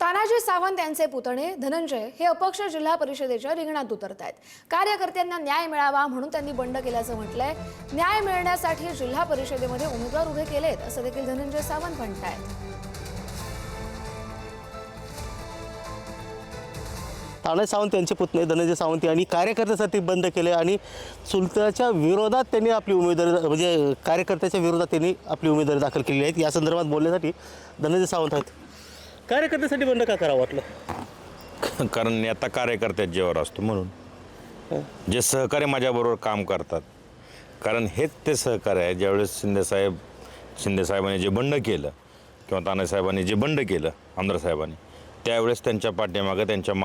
तानाजी सावंत यांचे पुतणे धनंजय हे अपक्ष जिल्हा परिषदेच्या रिंगणात उतरत आहेत। कार्यकर्त्यांना न्याय मिळावा म्हणून त्यांनी बंड केल्याचं म्हटलंय। न्याय मिळण्यासाठी जिल्हा परिषदेमध्ये उमेदवार उभे केलेत असं देखील धनंजय सावंत म्हणतायत। तानाजी सावंत यांचे पुतणे धनंजय सावंत यांनी कार्यकर्त्यासाठी बंद केले आणि चुलत्याच्या विरोधात त्यांनी आपली उमेदवारी म्हणजे कार्यकर्त्याच्या विरोधात त्यांनी आपली उमेदवारी दाखल केली आहे। या संदर्भात बोलण्यासाठी धनंजय सावंत आहेत। कार्यकर्त्यासाठी बंद का करावं वाटलं? कारण नेता कार्यकर्त्यात जेव्हा असतो म्हणून जे सहकार्य माझ्याबरोबर काम करतात, कारण हेच ते सहकार्य आहे। ज्यावेळेस शिंदेसाहेबांनी जे बंड केलं किंवा तानाजीसाहेबांनी जे बंड केलं आमदार साहेबांनी, त्यावेळेस त्यांच्या पाठीमागं त्यांच्या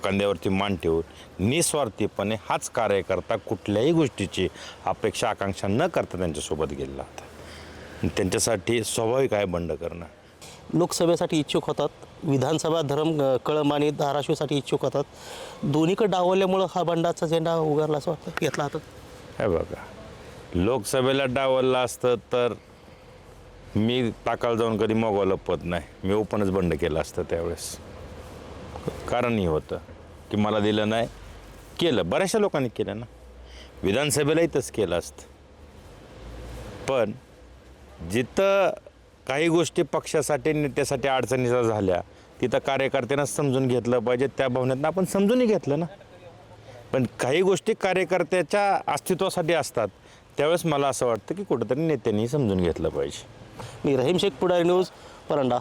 खांद्यावरती मान ठेवून निस्वार्थीपणे हाच कार्यकर्ता कुठल्याही गोष्टीची अपेक्षा आकांक्षा न करता त्यांच्यासोबत गेलेला होता। त्यांच्यासाठी स्वाभाविक आहे बंड करणं। लोकसभेसाठी इच्छुक होतात, विधानसभा कळंब आणि धाराशिवसाठी इच्छुक होतात। दोन्हीकडे डावलल्यामुळं हा बंडाचा झेंडा उगारला असं वाटतं, घेतला हातात। हे बघा, लोकसभेला डावलला असतं तर मी ताकाला जाऊन कधी मोगाव लपत नाही, मी ओपनच बंड केलं असतं त्यावेळेस। कारण हे होतं की मला दिलं नाही, केलं बऱ्याचशा लोकांनी केलं ना, विधानसभेलाही तसं केलं असतं। पण जिथं काही गोष्टी पक्षासाठी नेत्यासाठी अडचणीच्या झाल्या तिथं कार्यकर्त्यांना समजून घेतलं पाहिजे, त्या भावनेतनं आपण समजूनही घेतलं ना। पण काही गोष्टी कार्यकर्त्याच्या अस्तित्वासाठी असतात, त्यावेळेस मला असं वाटतं की कुठंतरी नेत्यांनी समजून घेतलं पाहिजे। मी रहीम शेख, पुढारी न्यूज, परंडा।